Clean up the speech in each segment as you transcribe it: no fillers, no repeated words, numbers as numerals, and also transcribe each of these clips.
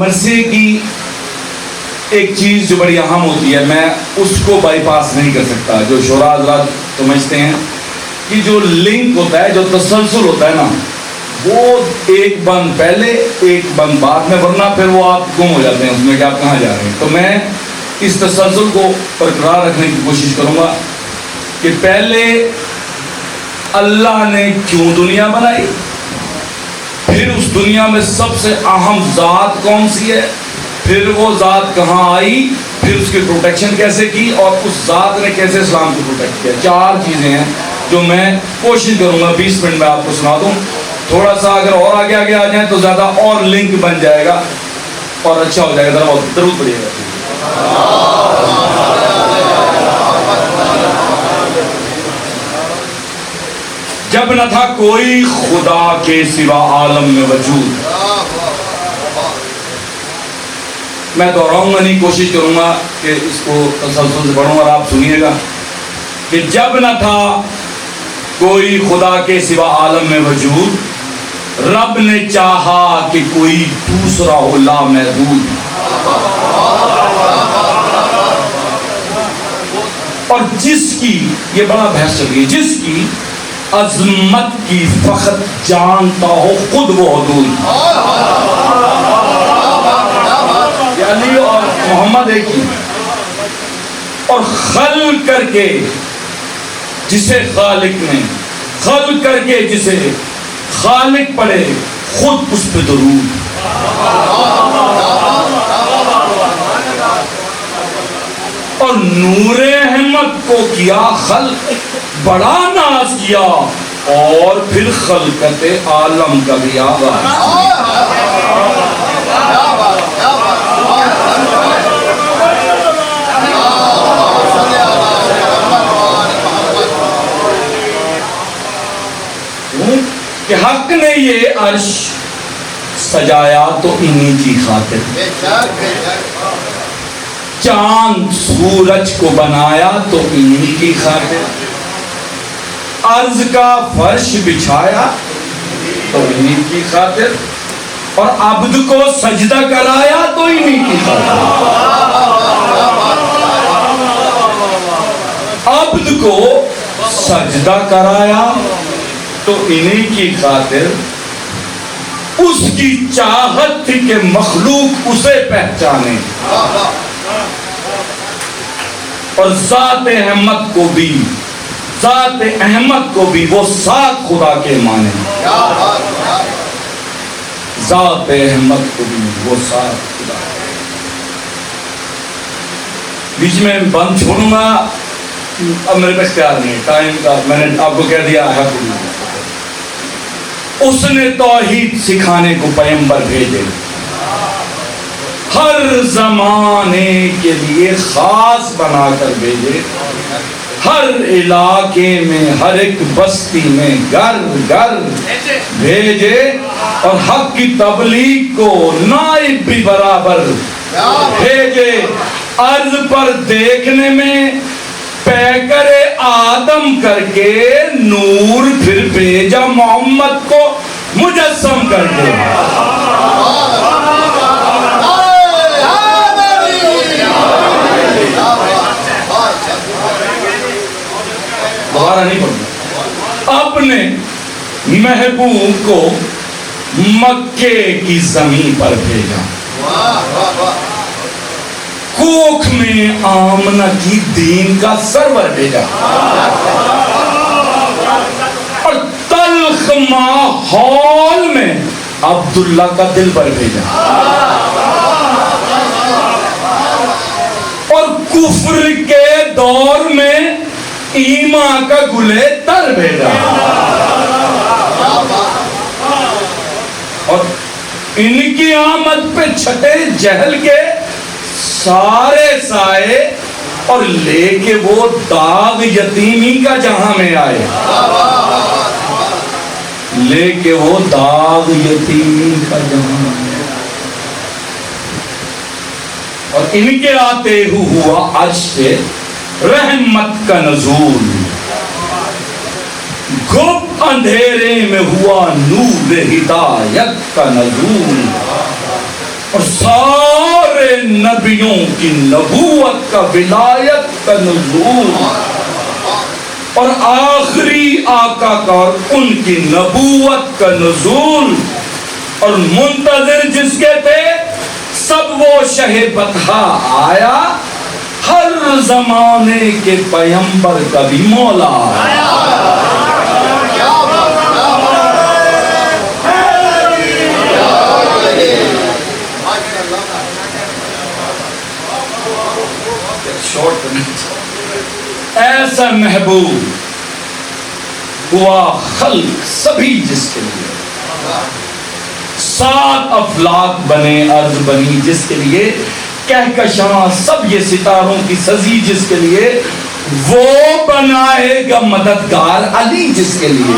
مرثیے کی ایک چیز جو بڑی اہم ہوتی ہے، میں اس کو بائی پاس نہیں کر سکتا. جو شعراء حضرات سمجھتے ہیں کہ جو لنک ہوتا ہے، جو تسلسل ہوتا ہے نا، وہ ایک بند پہلے ایک بند بعد میں، ورنہ پھر وہ آپ گم ہو جاتے ہیں اس میں کہ آپ کہاں جا رہے ہیں. تو میں اس تسلسل کو برقرار رکھنے کی کوشش کروں گا کہ پہلے اللہ نے کیوں دنیا بنائی، پھر اس دنیا میں سب سے اہم ذات کون سی ہے، پھر وہ ذات کہاں آئی، پھر اس کی پروٹیکشن کیسے کی، اور اس ذات نے کیسے اسلام کو پروٹیکٹ کیا. 4 چیزیں ہیں جو میں کوشش کروں گا 20 منٹ میں آپ کو سنا دوں. تھوڑا سا اگر اور آگے آ جائیں تو زیادہ اور لنک بن جائے گا اور اچھا ہو جائے گا. ذرا درود پڑھیے گا. جب نہ تھا کوئی خدا کے سوا عالم میں وجود. میں دہراؤں گا نہیں، کوشش کروں گا کہ اس کو تسلسل سے پڑھوں اور آپ سنیے گا کہ جب نہ تھا کوئی خدا کے سوا عالم میں وجود، رب نے چاہا کہ کوئی دوسرا ہو لامحدود. اور جس کی، یہ بڑا بحث چل رہی ہے، جس کی عظمت کی فخر جانتا ہو خود وہ حدود. علی اور محمد ایک ہی. اور خلق کر کے جسے خالق نے، خلق کر کے جسے خالق پڑھے خود اس پہ درود. اور نور احمد کو کیا خلق، بڑا ناز کیا، اور پھر خلقت عالم کا بھی آغاز. کہ حق نے یہ عرش سجایا تو انہی کی خاطر، چاند سورج کو بنایا تو انہی کی خاطر، عرض کا فرش بچھایا تو انہی کی خاطر، اور عبد کو سجدہ کرایا تو انہی کی خاطر. عبد کو سجدہ کرایا تو انہی کی خاطر. اس کی چاہت تھی کہ مخلوق اسے پہچانے، اور ذات احمد کو بھی، ذات احمد کو بھی وہ ساتھ خدا کے مانے. ذات احمد کو بھی وہ ساتھ خدا. بیچ میں بند چھوڑوں گا، اب میرے پاس اختیار نہیں، ٹائم کا میں نے آپ کو کہہ دیا ہے. اس نے توحید سکھانے کو پیغمبر بھیجے، ہر زمانے کے لیے خاص بنا کر بھیجے، ہر علاقے میں، ہر ایک بستی میں، گھر گھر بھیجے، اور حق کی تبلیغ کو نائب بھی برابر بھیجے. عرض پر دیکھنے میں پیکر آدم کر کے نور، پھر بھیجا محمد کو مجسم کر کے. دوبارہ نہیں پڑھنا. اپنے محبوب کو مکے کی زمین پر بھیجا، کوکھ میں آمنہ کی دین کا سرور بھیجا، اور تلخ ماحول میں عبداللہ کا دل پر بھیجا، اور کفر کے دور میں ایمان کا گلے تر بھیجا. اور ان کی آمد پہ چھٹے جہل کے سارے سائے، اور لے کے وہ داغ یتیمی کا جہاں میں آئے، لے کے وہ داغ یتیمی کا جہاں میں آئے. اور ان کے آتے ہوا عرش سے رحمت کا نزول، گھپ اندھیرے میں ہوا نور ہدایت کا نزول. اور سارے نبیوں کی نبوت کا ولایت کا نزول، اور آخری آقا کا اور ان کی نبوت کا نزول، اور منتظر جس کے تھے سب وہ شہ بطحا آیا، ہر زمانے کے پیغمبر کا بھی مولا آیا۔ ایسا محبوب ہوا خلق سبھی جس کے لیے، 7 افلاک بنے ارض بنی جس کے لیے، کہکشاں سب یہ ستاروں کی سزی جس کے لیے، وہ بنائے گا مددگار علی جس کے لیے،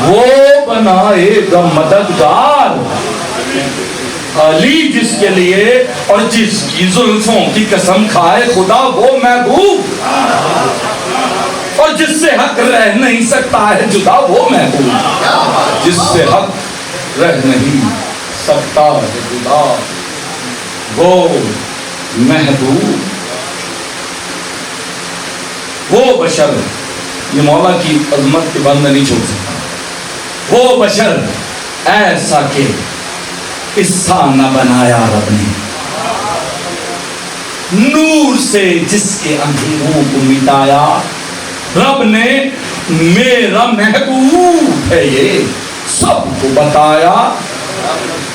وہ بنائے گا مددگار علی جس کے لیے، اور جس کی زلفوں کی قسم کھائے خدا وہ محبوب، اور جس سے حق رہ نہیں سکتا ہے جدا وہ محبوب، جس سے حق رہ نہیں سکتا ہے جدا وہ محبوب، وہ بشر، یہ مولا کی عظمت کے بند نہیں چھوڑ سکتا، وہ بشر ایسا کہ قصہ نہ بنایا رب نے، نور سے جس کے اندھیروں کو مٹایا رب نے، میرا محبوب ہے یہ سب کو بتایا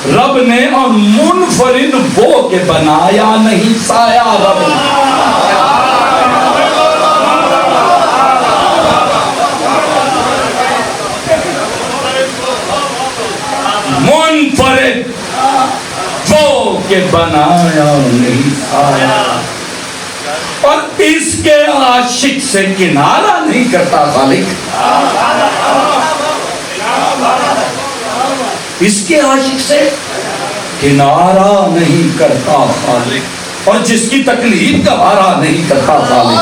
رب نے، اور منفرد وہ کہ بنایا نہیں سایہ رب نے، منفرد وہ کہ بنایا نہیں سایہ، اور اس کے عاشق سے کنارہ نہیں کرتا خالق، اس کے عاشق سے کنارہ نہیں کرتا خالق، اور جس کی تکلیف گوارا نہیں کرتا خالق،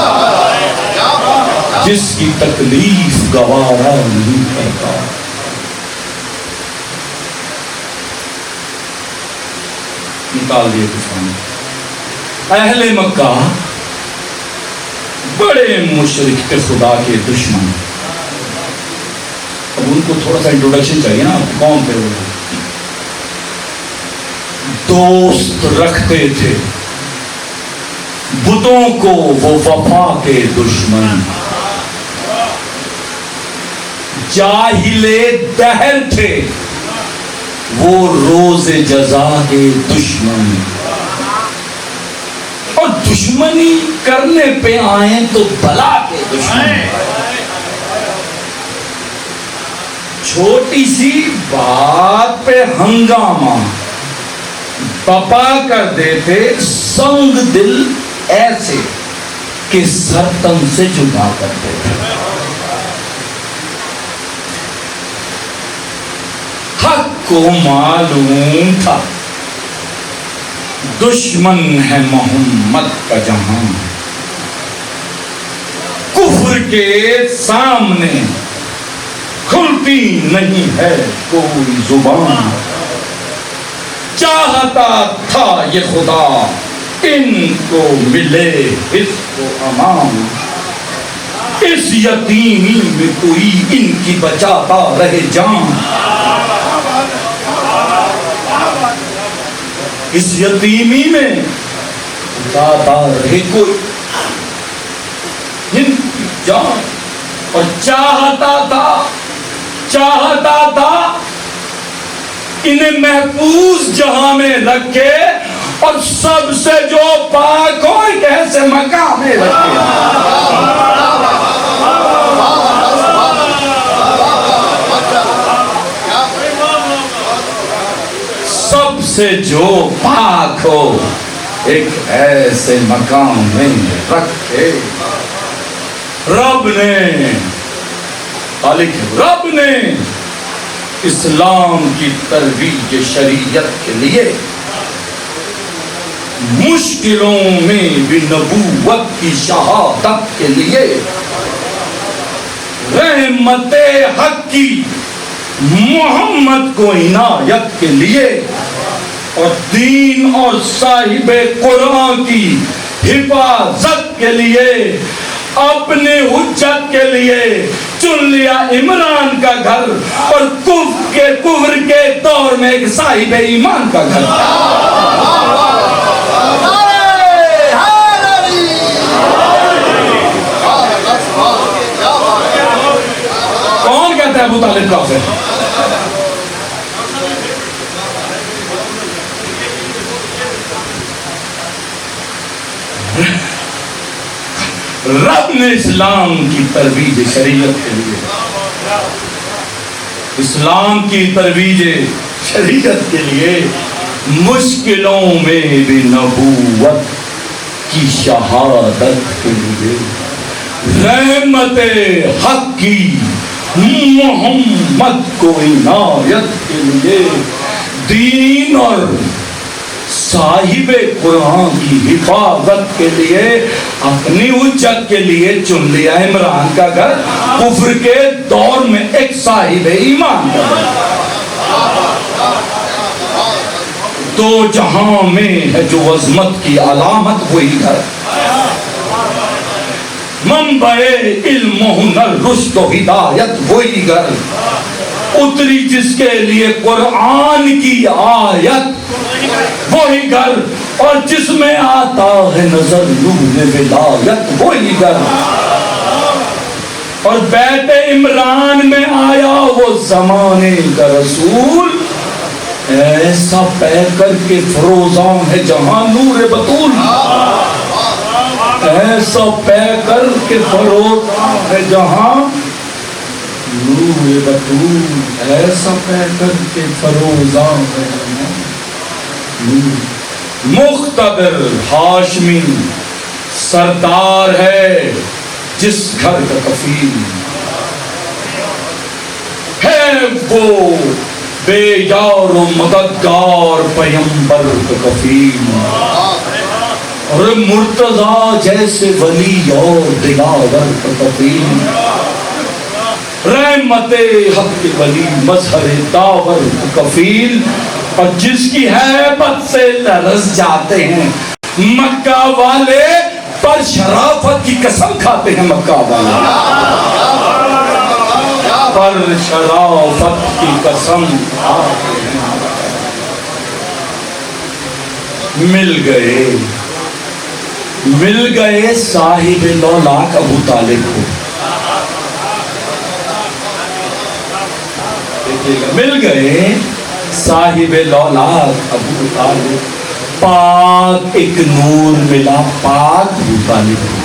جس کی تکلیف گوارا نہیں کرتا۔ نکال دیے کچھ، اہل مکہ بڑے مشرک کے خدا کے دشمن، اب ان کو تھوڑا سا انٹروڈکشن چاہیے نا، کون تھے وہ؟ دوست رکھتے تھے بتوں کو وہ وفا کے دشمن، جاہل دہر تھے وہ روز جزا کے دشمن، اور دشمنی کرنے پہ آئیں تو بلا کے دشمن، چھوٹی سی بات پہ ہنگامہ پپا کر دیتے، سنگ دل ایسے کہ سر تن سے جدا کر دیتے، حق کو معلوم تھا دشمن ہے محمد کا جہاں، کفر کے سامنے کھلتی نہیں ہے کوئی زبان، چاہتا تھا یہ خدا ان کو ملے حفظ و امان، اس یتیمی میں کوئی ان کی بچاتا رہے جان، اس یتیمی میں بچاتا رہے کوئی ان کی جان، اور چاہتا تھا انہیں محفوظ جہاں میں رکھے، اور سب سے جو پاک ہو ایک ایسے مقام میں رکھے، سب سے جو پاک ہو ایک ایسے مقام میں رکھے، رب نے اسلام کی ترویج شریعت کے لیے مشکلوں میں بھی نبوت کی شہادت کے لیے رحمت حق کی محمد کو عنایت کے لیے اور دین اور صاحب قرآن کی حفاظت کے لیے اپنے حجت کے لیے چن لیا عمران کا گھر اور کفر کے دور میں ایک صاحب ایمان کا گھر. کون کہتا ہے ابو طالب کافر؟ رب نے اسلام کی ترویج شریعت کے لیے، اسلام کی ترویج شریعت کے لیے مشکلوں میں بھی نبوت کی شہادت کے لیے رحمت حق کی محمد کو عنایت کے لیے دین اور صاحب قرآن کی حفاظت کے لیے اپنی حجت کے لیے چن لیا عمران کا گھر، کفر کے دور میں ایک صاحب ایمان کا گھر. دو جہاں میں ہے جو عظمت کی علامت وہی گھر، منبع علم و ہنر رشد و ہدایت وہی گھر، اتری جس کے لیے قرآن کی آیت وہی گھر، اور جس میں آتا ہے نظر نور ولایت وہی گھر. اور بیت عمران میں آیا وہ زمانے کا رسول، ایسا پہ کر کے فروزاں ہے جہاں نور بطول، ایسا پہ کر کے فروزاں ہے جہاں نور بطول، ایسا پہ کر کے فروزاں ہے جہاں مقتدر ہاشمی سردار ہے جس گھر کا کفیل ہے وہ بے یار و مددگار پیمبر کا کفیل، اور مرتضیٰ جیسے ولی اور دلاور کا کفیل، رحمت حق کے ولی مظہر داور کا کفیل، اور جس کی ہیبت سے لرز جاتے ہیں مکہ والے، پر شرافت کی قسم کھاتے ہیں مکہ والے، پر شرافت کی قسم کھاتے ہیں. مل گئے صاحب لولاک ابو طالب کو، مل گئے صاحب لولاک ابو طالب، پاک ایک نور ملا پاک ابو طالب کو،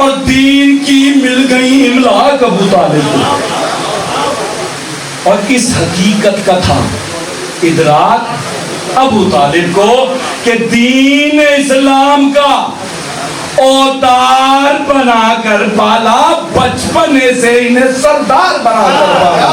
اور دین کی مل گئی املاک ابو طالب کو. اور اس حقیقت کا تھا ادراک ابو طالب کو کہ دین اسلام کا اوتار بنا کر پالا، بچپنے سے انہیں سردار بنا کر پالا.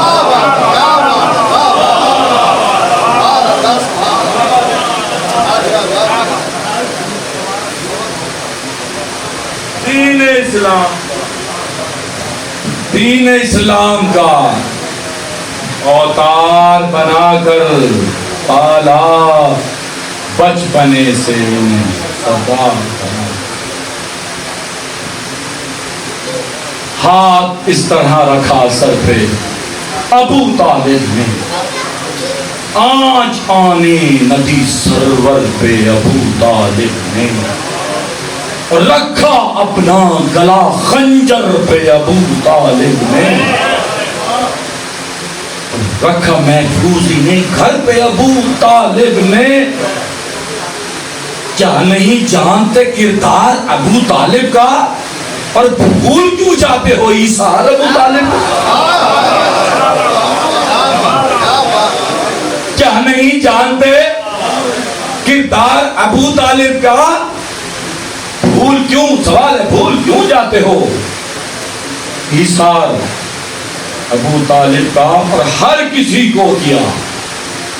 دین اسلام کا اوتار بنا کر پالا، بچپنے سے انہیں سردار بنا. ہاتھ اس طرح رکھا سر پہ ابو طالب نے، آنچ آنے ندی سرور پہ ابو طالب نے، اور رکھا اپنا گلا خنجر پہ ابو طالب نے، رکھا محفوظی نے گھر پہ ابو طالب نے. کیا نہیں جانتے کردار ابو طالب کا، اور بھول کیوں جاتے ہو عیسار ابو طالب؟ کیا نہیں جانتے کردار ابو طالب کا؟ بھول کیوں، سوال ہے بھول کیوں جاتے ہو عیسار ابو طالب کا؟ اور ہر کسی کو کیا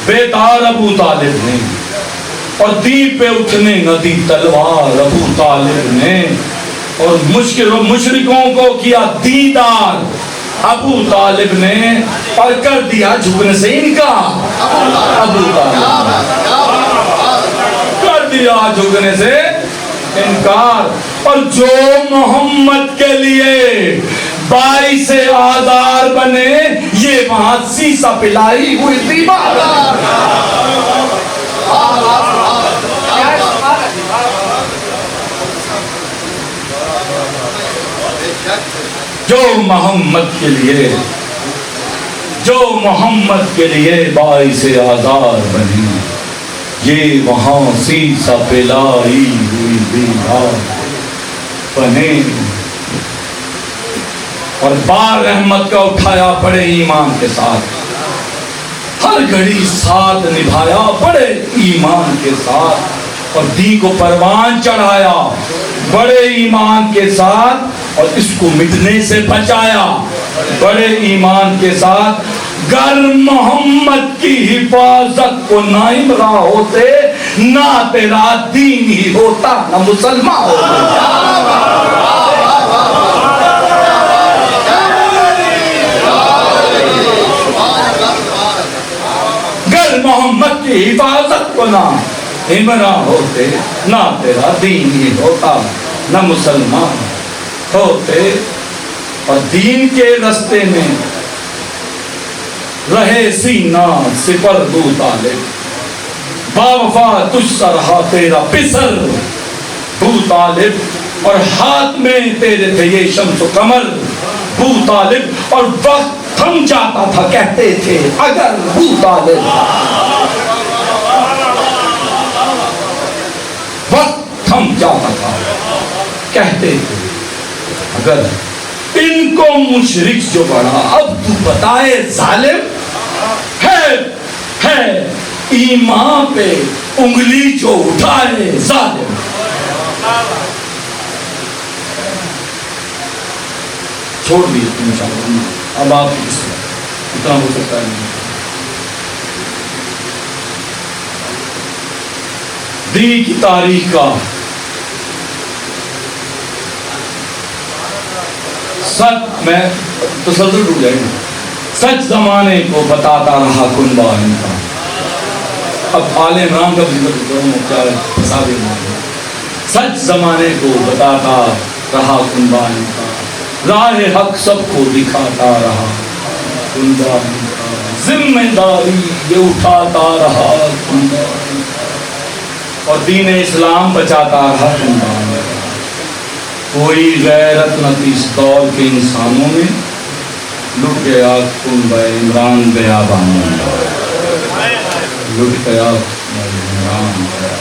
بیدار ابو طالب نے، اور دین پہ اٹھنے نہ دی تلوار ابو طالب نے، اور مشرکوں کو کیا دیدار ابو طالب نے اور کر دیا جھکنے سے انکار. ابو طالب کر دیا جھکنے سے انکار. اور جو محمد کے لیے باعث آزار بنے یہ وہاں سیسا پلائی ہوئی دیوار. جو محمد کے لیے باعث آزار بنے یہ وہاں سیسا پلائی ہوئی دیوار بنے. اور بار رحمت کا اٹھایا بڑے ایمان کے ساتھ, ہر گھڑی ساتھ نبھایا بڑے ایمان کے ساتھ, اور دین کو پروان چڑھایا بڑے ایمان کے ساتھ, اور اس کو مٹنے سے بچایا بڑے ایمان کے ساتھ. گر محمد کی حفاظت کو نہ امراء ہوتے نہ تیرا دین ہی ہوتا نہ مسلمان ہوتا. گر محمد کی حفاظت کو نہ امراء ہوتے نہ تیرا دین ہی ہوتا نہ مسلمان ہوتے. اور دین کے رستے میں رہے سینہ سپر ابو طالب, باوفا تجھ سا رہا تیرا پسر ابو طالب. اور ہاتھ میں تیرے تھے یہ شمس و قمر ابو طالب, اور وقت تھم جاتا تھا کہتے تھے اگر ابو طالب, وقت تھم جاتا تھا کہتے تھے اگر. ان کو مشرک جو بڑا اب تو بتائے ظالم ہے ایمان پہ انگلی جو اٹھائے ظالم. چھوڑ دیے انشاءاللہ, اب آپ کس اتنا ہو سکتا ہے نہیں. دین کی تاریخ کا سچ میں تسلسل ٹوٹ جائے گا. سچ زمانے کو بتاتا رہا کنبہ ان کا. اب آل عمران کا بھی سچ زمانے کو بتاتا رہا کنبہ ان کا, راہ حق سب کو دکھاتا رہا کنبہ ان کا, ذمہ داری یہ اٹھاتا رہا کنبہ ان کا, اور دین اسلام بچاتا رہا کنبہ ان کا. کوئی غیرت نہ تھی اس دور کے انسانوں میں, لٹ گیا کنبہ عمران بیابان میں, لٹ گیا عمران بیابان.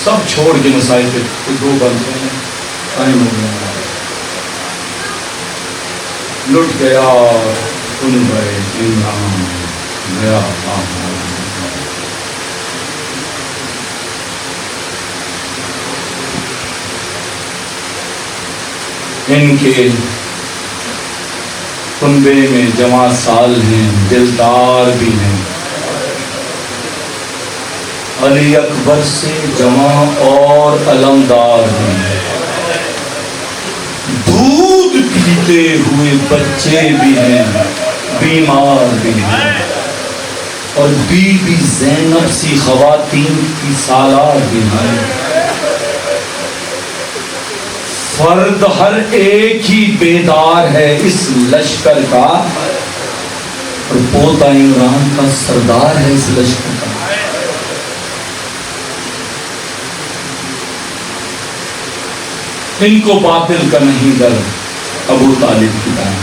سب چھوڑ کے مسائل پہ دو بنتے ہیں ٹائم ہو گیا. لٹ گیا کنبہ عمران بیابان. ان کے کنبے میں جمع سال ہیں, دلدار بھی ہیں, علی اکبر سے جمع اور علمدار ہیں. دودھ پیتے ہوئے بچے بھی ہیں, بیمار بھی ہیں, اور بی بی زینب سی خواتین کی سالار بھی ہیں. فرد ہر ایک ہی بیدار ہے اس لشکر کا, اور پوتا عمران کا سردار ہے اس لشکر کا. ان کو باطل کا نہیں ڈر ابو طالب کی طرح,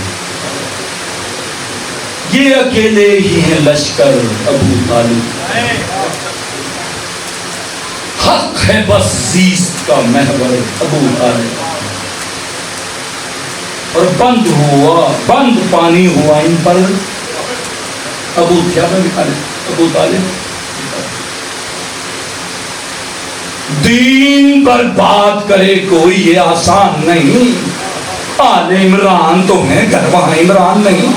یہ اکیلے ہی ہیں لشکر ابو طالب. حق ہے بس زیست کا محور ابو طالب, اور بند پانی ہوا ان پر ابو طالب. دین پر بات کرے کوئی یہ آسان نہیں, آل عمران تو ہیں گھر وہاں عمران نہیں.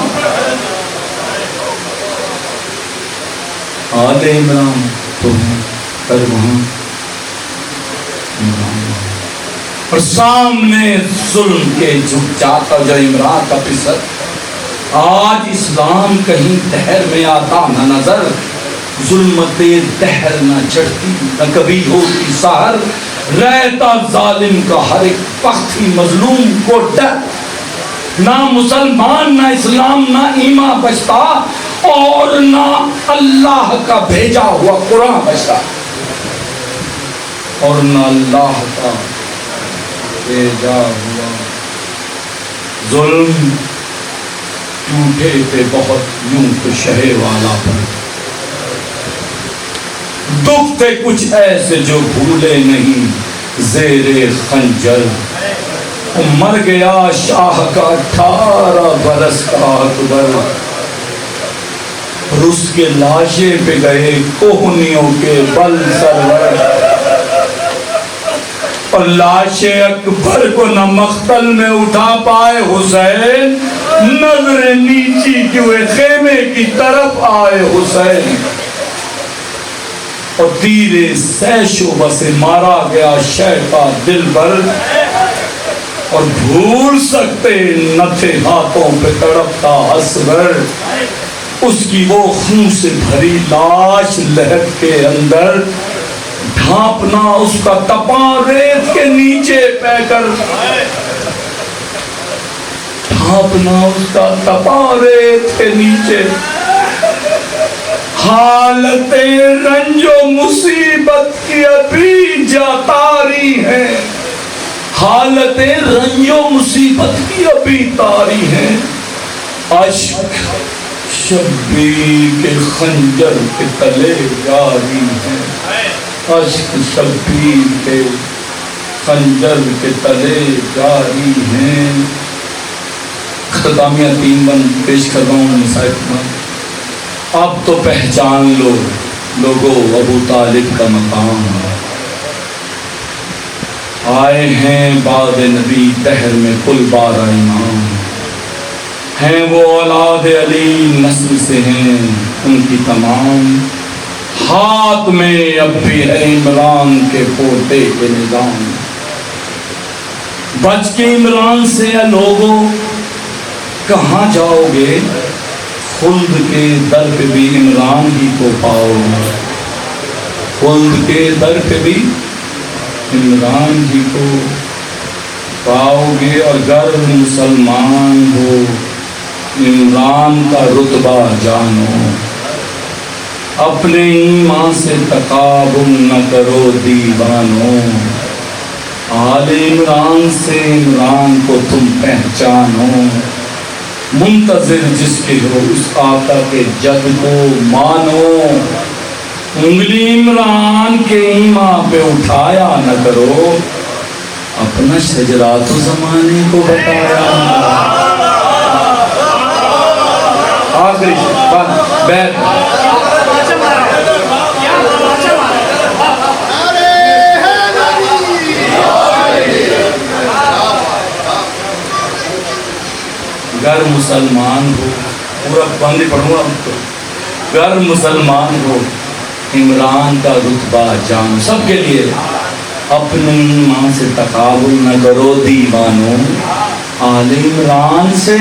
آل عمران تو ہیں گھر وہاں عمران. اور سامنے ظلم کے جھک جاتا جو عمران کا پسر. آج اسلام کہیں دہر میں آتا نہ نظر, ظلمت دہر نہ چڑھتی نہ کبھی ہوتی سحر, رہتا ظالم کا ہر ایک پختی مظلوم کو ڈر, نہ مسلمان نہ اسلام نہ ایمان بچتا اور نہ اللہ کا بھیجا ہوا قرآن بچتا, اور نہ اللہ کا بھیجا ہوا. ظلم ٹوٹے تھے بہت یوں تو شہ والا پر, دکھ تھے کچھ ایسے جو بھولے نہیں زیر خنجر. مر گیا شاہ کا 18 برس کا اکبر, اور اس کے لاشیں پہ گئے کوہنیوں کے بل سرور, اور لاش اکبر کو نہ مقتل میں اٹھا پائے حسین, نظر نیچی کیے خیمے کی طرف آئے حسین. اور تیرے سیشوبہ سے مارا گیا شہ کا دل بر, اور بھول سکتے نہ تھے ہاتھوں پہ تڑپتا اصغر. اس کی وہ خون سے بھری لاش لہد کے اندر, ڈھانپنا اس کا تپاں ریت کے نیچے پہ کر, ڈھانپنا اس کا تپاں ریت کے نیچے. حالت رنج و مصیبت کی ابھی جاتاری ہے, حالت رنج و مصیبت کی ابھی تاری ہے. عشق شبیر کے خنجر کے تلے جاری ہے, عشق شبیر کے خنجر کے تلے جاری ہیں. اختتامیہ 3 بند پیش کر رہا ہوں نصائب میں. اب تو پہچان لو لوگو ابو طالب کا مقام, آئے ہیں بعد نبی دہر میں کل بارہ امام, ہیں وہ اولاد علی نسل سے ہیں ان کی تمام, ہاتھ میں اب بھی ہے عمران کے پوتے کے نظام. بچ کے عمران سے لوگوں کہاں جاؤ گے, خلد کے در پہ بھی عمران ہی کو پاؤ, خلد کے در پہ بھی عمران ہی کو پاؤ گے. اور گر مسلمان ہو عمران کا رتبہ جانو, اپنے ایمان سے تقابل نہ کرو دیوانو. آل عمران سے عمران کو تم پہچانو, منتظر جس کے ہو اس آقا کے جد کو مانو. انگلی عمران کے ایمان پہ اٹھایا نہ کرو, اپنا شجرات و زمانے کو بتایا. آخری بیت گر مسلمان ہو, پورا بند ہی پڑھوں گا, گر مسلمان ہو عمران کا رتبہ جان. سب کے لیے اپنے ایمان سے تقابل نہ کرو دیوانو, آل عمران سے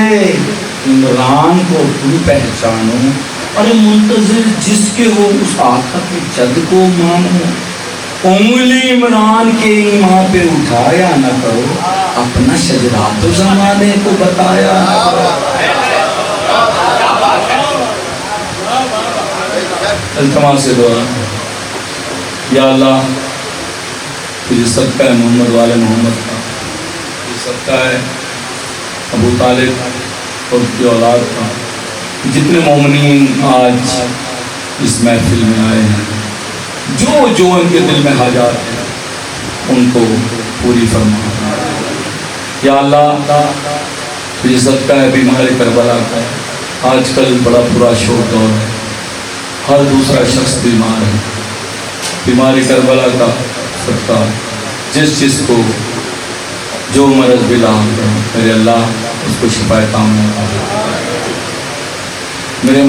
عمران کو تم پہچانو. اور منتظر جس کے ہو اس آقا کے جد کو مانو. انگلی عمران کے ایمان پہ اٹھایا نہ کرو, اپنا شجرات و زمانے کو بتایا نہ کرو. التماس سے دعا, یا اللہ تجھے صدقہ ہے محمد والے محمد کا, تجھے صدقہ ہے ابو طالب اور کی اولاد کا. جتنے مومنین آج اس محفل میں آئے ہیں, جو جو ان کے دل میں حاجات ہیں ان کو پوری فرما. یا اللہ تجھے صدقہ ہے بیمار کربلا کا, آج کل بڑا برا شوق دور ہے, ہر دوسرا شخص بیمار ہے. بیماری کربلا کا صدقہ جس جس کو جو مرض بھی لاحق ہے, میرے اللہ اس کو شفائے تام. میرے